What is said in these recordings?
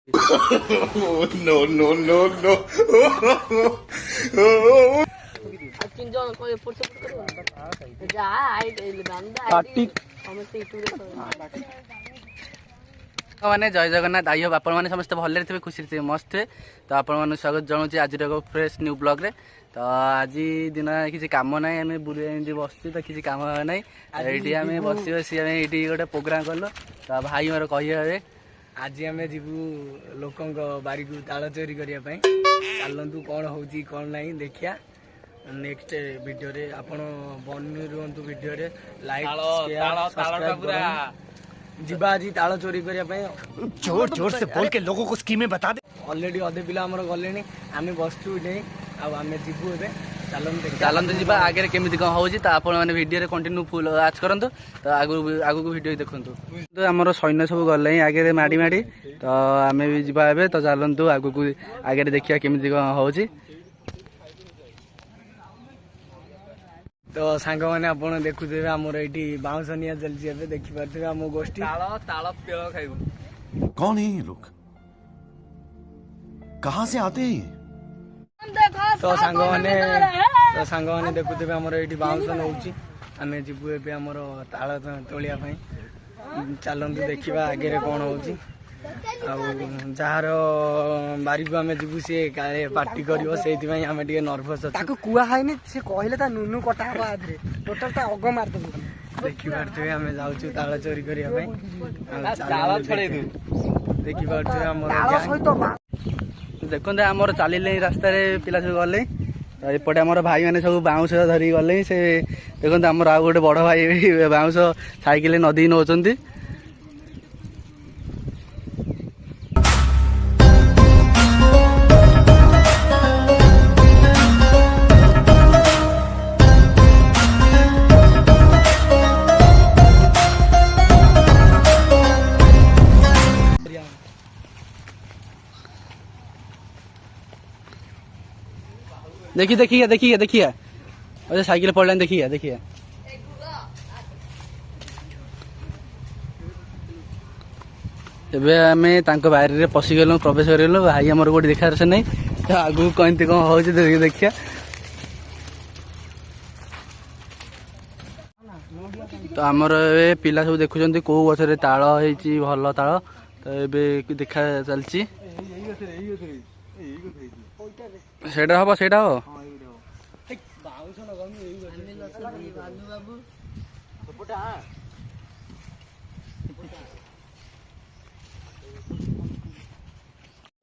No, no, no, no. मैंने जय Jagannath I hope आपण मैंने समस्त भले थे खुशी थे मस्त थे तो आपण मैंने स्वागत जनाऊँ आज फ्रेश न्यू ब्लॉग रे तो आज दिन किसी कम ना आम बुले बस तो किसी कम ना ये आम बस बस ये गोटे प्रोग्राम कल तो भाई मोर कहे आज आम जीवु लोक बारी को ताल चोरी करने चलतु कौन हो कौन ना देखिया नेक्स्ट वीडियो रे आपण बनी रुहतु वीडियो रे लाइक शेयर सब्सक्राइब जीवा आज ताल चोरी करने जोर जोर से बोल के लोगों को स्कीमें बता दे। ऑलरेडी अधे पिला आमर गले आम बसचु नहीं आम जीवु ए चलते जी आगे केमी कौन हो मैंने वीडियो कंटिन्यू फुल आज करते तो आगू वीडियो देखु तो आम सैन्य सब गले आगे माड़ी माड़ी तो आम भी जा तो चलतु आगू आगे देखिए केमी कौन हो तो सांग मैंने आप देखुवे आमर ये बाउंस निया चलती देखिपे आम गोष्ठी कौन है ये लोग, कहाँ से आते हैं? तो सांग मैंने देखुवे आमर ये बाउंस नौ आम जीवु ए आमर ताल तोलिया चलतु देखा आगे कौन हो जार बारी को आम जीवु सी काले पार्टी कर नर्भस कहनी से कहले नुनु कटा टोटाल अग मारदेव देखिपे आम जाऊँ ताल चोरी करने देखिपे देखते आमर चलिले रास्ता पिला सब गले एपटे आम भाई मैंने सब बाउंस धरिक गले से देखते आमर आउ गोटे बड़ भाई बाउंस साइकिल नदी नौकरी देखिए देखिए देखिए देखिए अच्छा साइकिल पड़े देखिए देखिए आम बाहर पशिगलु प्रवेश करगलु भाई आमर गोटे देखार से नहीं तो आगू कमती कौन हो देखिए तो आमर ए पिला सब देखुं कौ गचर ताल भल ताल तो ये देखा चलती सेटा हम सेटा हो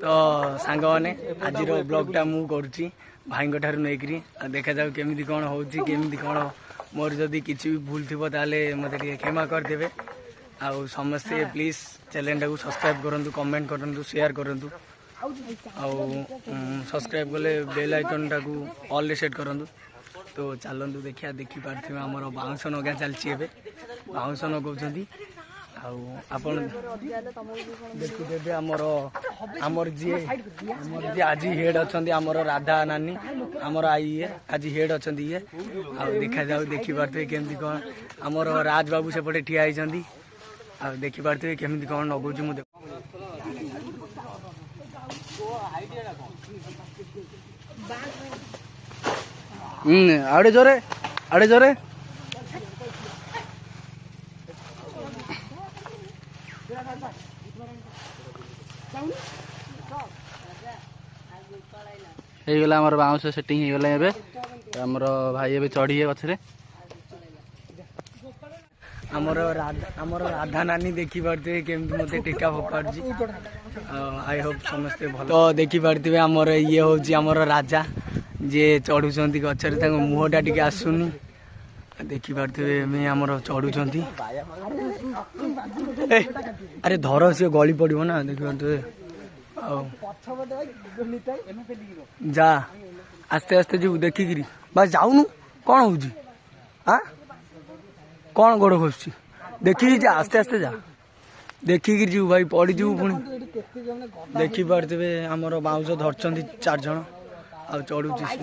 तो सांग मैंने आज ब्लॉगटा मु करुच्ची भाई ठार नहीं देखा जाऊ केमी कौन होमी कौन मोर जदि किसी भी भूल थी ताले मत क्षमा करदे आउ समस्ते प्लीज चैनल टाक सब्सक्राइब करूँ कमेंट करूँ शेयर करूँ सब्सक्राइब कले बेल आइकन टाक ऑल रे सेट करूँ तो चलतु देखिए देखिपे आमर बाउंस नगा चलती बाउंस नगाऊँ आपण देखुथे आमर जी आज हेड अच्छा आमर राधा नानी आमर आई आज हेड अच्छा ये देखा जाऊ देखिपे केमती कौन आमर राज बाबू सेपटे ठिया होती देखिपे केमती कौन नगाऊँ मुझे आड़े जोरे आड़े जोरे ହେଇଗଲା ଆମର ବାଉଁଶ ସେଟିଂ ହେଇଗଲା ଏବେ ଆମର ଭାଇ ଏବେ ଚଢ଼ିଏ ଗଛରେ आमर राधा नानी देखिपे केमती मत टीका फोपाड़ी आई होप समस्ते भल तो देखिपे आमर ये हूँ आमर राजा जी चढ़ुंट गचर मुहटा टी आसुनी देखिपे आमर चढ़ुंट अरे धर सी गली पड़ो ना देखिपे जा आस्ते आस्ते जीव देखिकी बस जाऊनु कौन हो कौन गोड़ खसुची देखिकी जा आस्ते आस्ते जा देखिकी जीव भाई पड़ी जीव पुणी देखिपे आमर बाउंस धरती 4 जन आ चढ़ुची सी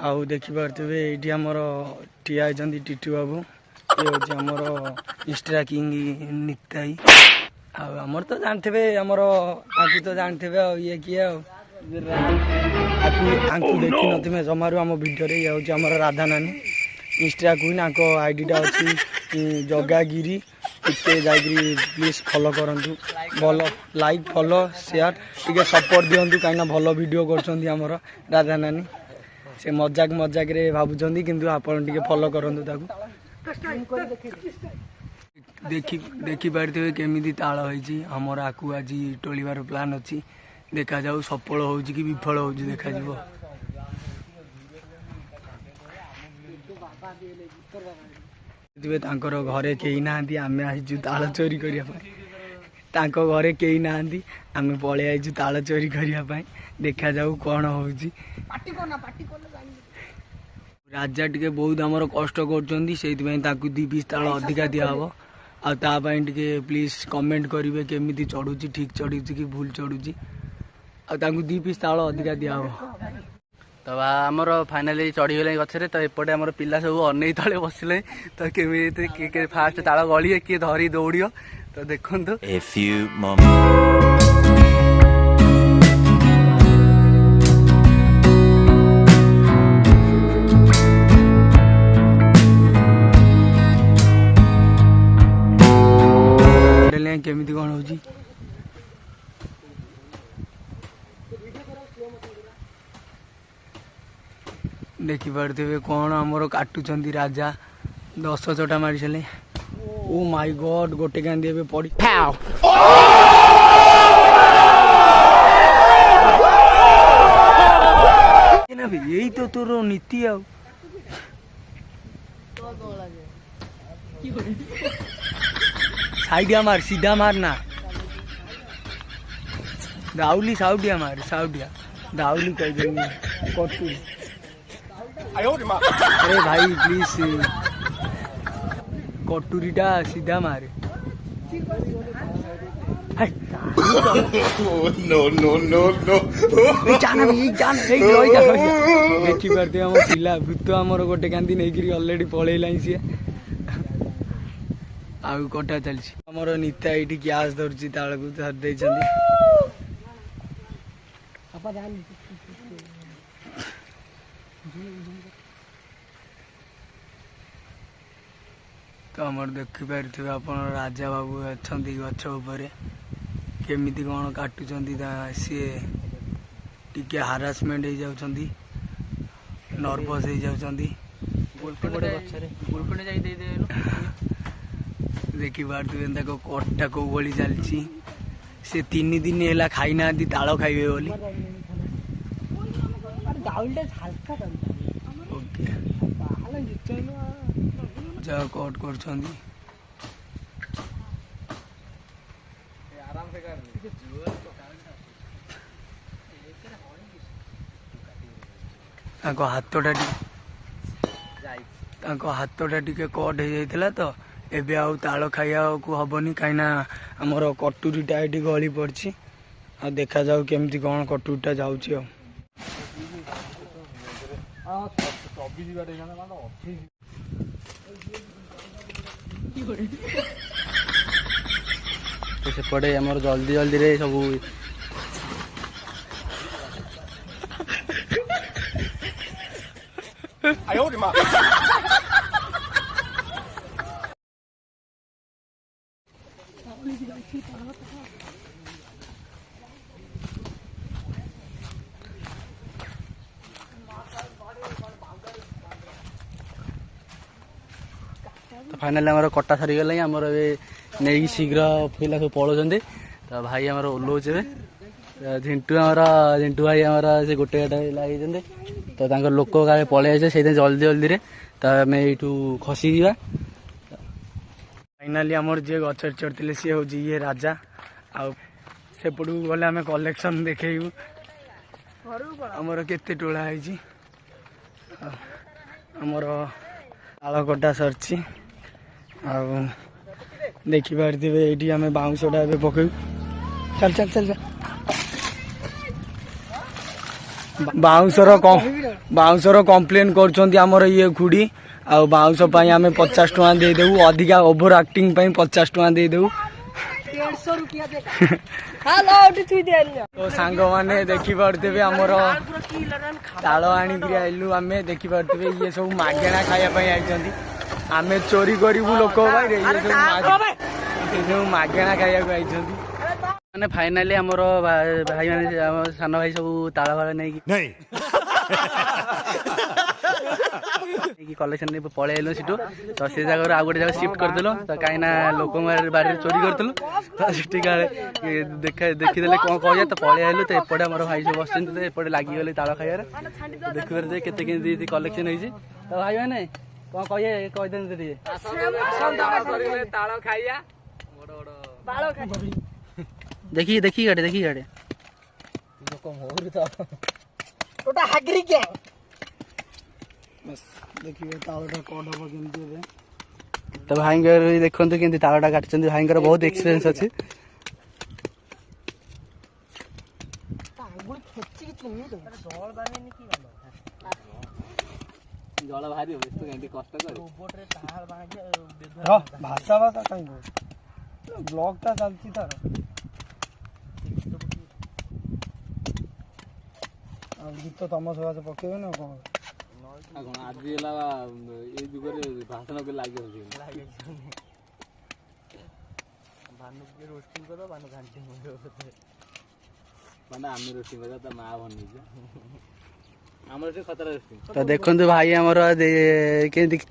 आउ देखिपे ये आमर ठिया होती टीटू बाबू ये हूँ आमर इंस्टा किंग निताई ଆଉ ଆମର ତ ଜାଣିଥିବେ ଆମର ଆଙ୍କୁ ତ ଜାଣିଥିବେ ଆଉ ଇଏ କିଏ ଆଉ ଆଙ୍କୁ ଦେଖିନଥିବେ ଜମାରୁ ଆମ ଭିଡ଼ିଓରେ। ଇଏ ହେଉଛି ଆମର ରାଧା ନାନୀ ଇନଷ୍ଟା କୁଇନ୍। ଆଙ୍କ ଆଇଡ଼ିଟା ଅଛି ଜଗାଗିରି। ଟିକେ ଯାଇକିରି ପ୍ଲିଜ୍ ଫଲୋ କରନ୍ତୁ। ଭଲ ଲାଇକ୍ ଫଲୋ ସେୟାର ଟିକେ ସପୋର୍ଟ ଦିଅନ୍ତୁ କାହିଁକିନା ଭଲ ଭିଡ଼ିଓ କରୁଛନ୍ତି ଆମର ରାଧା ନାନୀ। ସେ ମଜାକରେ ଭାବୁଛନ୍ତି କିନ୍ତୁ ଆପଣ ଟିକେ ଫଲୋ କରନ୍ତୁ ତାକୁ। ଦେଖିପାରିଥିବେ କେମିତି ତାଳ ହେଇଛି। ଆମର ଆକୁ ଆଜି ତୋଳିବାର ପ୍ଲାନ୍ ଅଛି। ଦେଖାଯାଉ ସଫଳ ହେଉଛି କି ବିଫଳ ହେଉଛି ଦେଖାଯିବ। ତାଙ୍କର ଘରେ କେହି ନାହାନ୍ତି, ଆମେ ଆସିଛୁ ତାଳ ଚୋରି କରିବା ପାଇଁ। ତାଙ୍କ ଘରେ କେହି ନାହାନ୍ତି, ଆମେ ପଳେଇ ଆସିଛୁ ତାଳ ଚୋରି କରିବା ପାଇଁ। ଦେଖାଯାଉ କ'ଣ ହେଉଛି। ରାଜା ଟିକେ ବହୁତ ଆମର କଷ୍ଟ କରୁଛନ୍ତି, ସେଇଥିପାଇଁ ତାଙ୍କୁ 2 ପିସ୍ ତାଳ ଅଧିକା ଦିଆହେବ। ଆଉ ତା ପାଇଁ ଟିକେ ପ୍ଲିଜ୍ କମେଣ୍ଟ କରିବେ କେମିତି ଚଢ଼ୁଛି, ଠିକ୍ ଚଢ଼ୁଛି କି ଭୁଲ ଚଢ଼ୁଛି। ଆଉ ତାଙ୍କୁ 2 ପିସ୍ ତାଳ ଅଧିକା ଦିଆହେବ। ତ ଆମର ଫାଇନାଲି ଚଢ଼ିଗଲେ ଗଛରେ। ତ ଏପଟେ ଆମର ପିଲା ସବୁ ଅନେଇ ତଳେ ବସିଲେ। ତ କେମିତି କିଏ ଫାଷ୍ଟ ତାଳ ଗଳିବେ, କିଏ ଧରି ଦୌଡ଼ିବ। ତ ଦେଖନ୍ତୁ କେମିତି କ'ଣ ହେଉଛି। ଦେଖିପାରୁଥିବେ କ'ଣ ଆମର କାଟୁଛନ୍ତି ରାଜା। 10 ଚଟା ମାରି ସାରିଲେ। ଓ ମାଇ ଗଡ୍, ଗୋଟେ କାନ୍ଦି ଏବେ ପଡ଼ି ଏଇ ତ ତୋର ନୀତି ଆଉ। ସାଇଡିଆ ମାର, ସିଧା ମାର ନା। ଦାଉଲି ସାଉଡିଆ ମାର, ସାଉଡିଆ ଦାଉଲି କହିଦେନି କଟୁ। अरे भाई प्लीज कटुरीटा सीधा मारे। देखिपारे आम पिला भूत आमर गोटे कांदी नहीं अलरेडी पलैला सी आउ कटा चलछि। आमर नीता ये ग्यास धरछि ताल को धर तो आमर देखिपारे आप राजा बाबू अच्छा गछ उपर केमिति कौन काटुंट सी टी हारासमेंट हो जाती नर्भस हो जाती। देखिपारे कटा कौ भली चलती से 3 दिन है खाई ना ताल खाइबे बोली। जहाँ कट कर हाथटा टी कट हो जाता तो एबे आउ ताल खाइया को हबनी कहीं आमर कटुरीटा ये गली पड़ी। आ देखा जाऊ केमती कौन कटुरीटा जाऊँगी। तो सेपटे आमर जल्दी जल्दी रे सब तो फाइनाली आमर कटा सारी गला आमर नहीं शीघ्र पिला सब पलाउं। तो भाई आमर ओह्लौचे झिंटू भाई आमर से गोटे लगे तो लोक काले पलि आसे से जल्दी जल्दी रे तो आम यू खसी जा। फाइनाली आमर जी गच चढ़ते सी हूँ ये राजा आउट गले आम कलेक्शन देखू आमर केते टोला है आमर ताल कटा सरची देखिपारे ये आम बाउंसटा पकड़ चल चल चल बाउंसर कम्प्लेन कर ये खुड़ी बाउंस आम 50 टଙ୍କା देदेबू अधिका ओभर एक्टिंग 50 टଙ୍କା देदेबू। तो सांग मैंने देखी पारे आमर ताल आणिकी आइलु आम देखी पारे ये सब मागेणा खायापी आई आम चोरी करूँ लोक मागेणा खाया आई मैंने फाइनाली आमर भाई मैंने सान भाई सब ताला फाला नहीं कलेक्शन पलि आलु सीटू तो से जगह आउ गोटे जगह शिफ्ट करदेलु तो कहीं लोक बाड़ी चोरी करदेलु तो सीटी देखीदे कौन कह तो पलि आलु तो एपटे आम भाई सब बस तो एपटे लगिगले ताला खाइबार देखिए केते कलेक्शन होती तो भाई मैंने कौन कहीदे देखिए देखिए गाड़े देखिए गाड़े देखिए तालटा कौन हम केमती तो भाई देखते केमती तालटा काटते भाई बहुत एक्सपीरियंस अच्छे जल बाहर कष्ट भाषा भाषा कहीं ब्लॉग टा चलती तार गीत तुम सकाश पकेबे ना कौन आज ये जुगे भाषण के लगे भानु के रोस्टिंग कर भानु घंटे माने आम रोस्टिंग कर माँ बनी तो देखो भाई आमर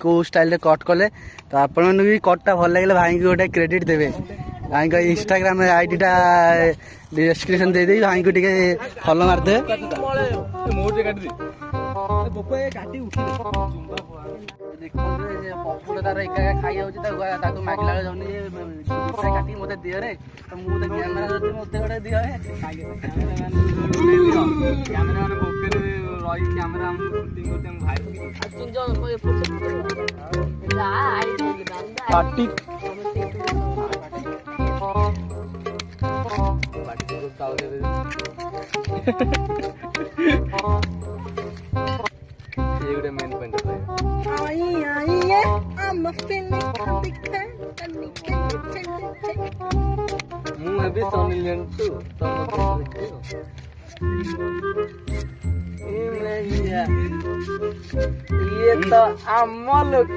कौ स्टाइल कट कले तो आपण भी कटा भल लगे भाई को गोटे क्रेडिट देवे भाई का इंस्टाग्राम आईडी टा डिस्क्रिप्शन दे दे भाई को टिके फॉलो मार दे पपुड़ तार एका खाई जाऊँ मागला काटी मत दिए रे तो मुझे कैमेरा मत गोटे दिए कैमेरा रही कैमेरा पार्टी ये मेन पॉइंट मुझे सनी लेन ये तो आम लोक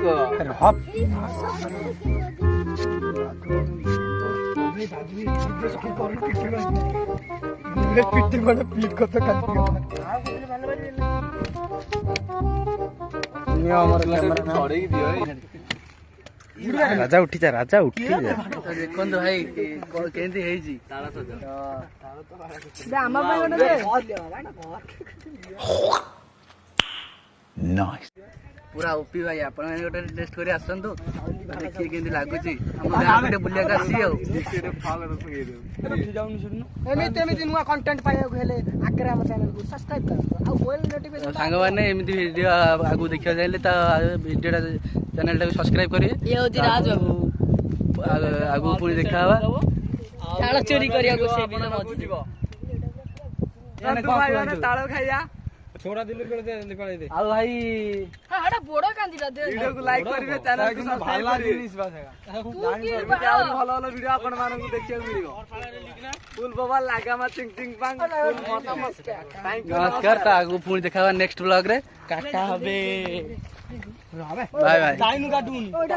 पिटी गोटे पीट कत राजा उठी जा राजा उठी जा देखो भाई केंदी हेजी ताला सजा नाइस पूरा ओपी भाई आपण गोटे टेस्ट करी आसतु देखिए केंदी लागुच हम गोटे बुलिया का आसी एमिति नुआ कंटेंट पाइବାକୁ हेले आगे हम चैनल को सब्सक्राइब करतो आ बेल नोटिफिकेशन सांग माने एमिति वीडियो आगु देखिया जाइले त वीडियो चैनल टा सब्सक्राइब करिए ये होती राज बाबू आगु पुणी देखा हवा ताଳ चोरी କରିବାକୁ ସେ ବି ମଜିବ ताल खाइया छोड़ा दिल कर दे पड़े दे आ भाई हाडा बोडा कांदिला दे वीडियो को लाइक करिवे चैनल को सब्सक्राइब करिवे इस बात है और भलो भलो वीडियो अपन मानन को देखियो मिलियो फुल बाबा लागा मा चिंग चिंग पांग फुल नमस्कार त आगु पुणी देखा नेक्स्ट ब्लॉग रे काटा हबे बाय बाय टाइम काटून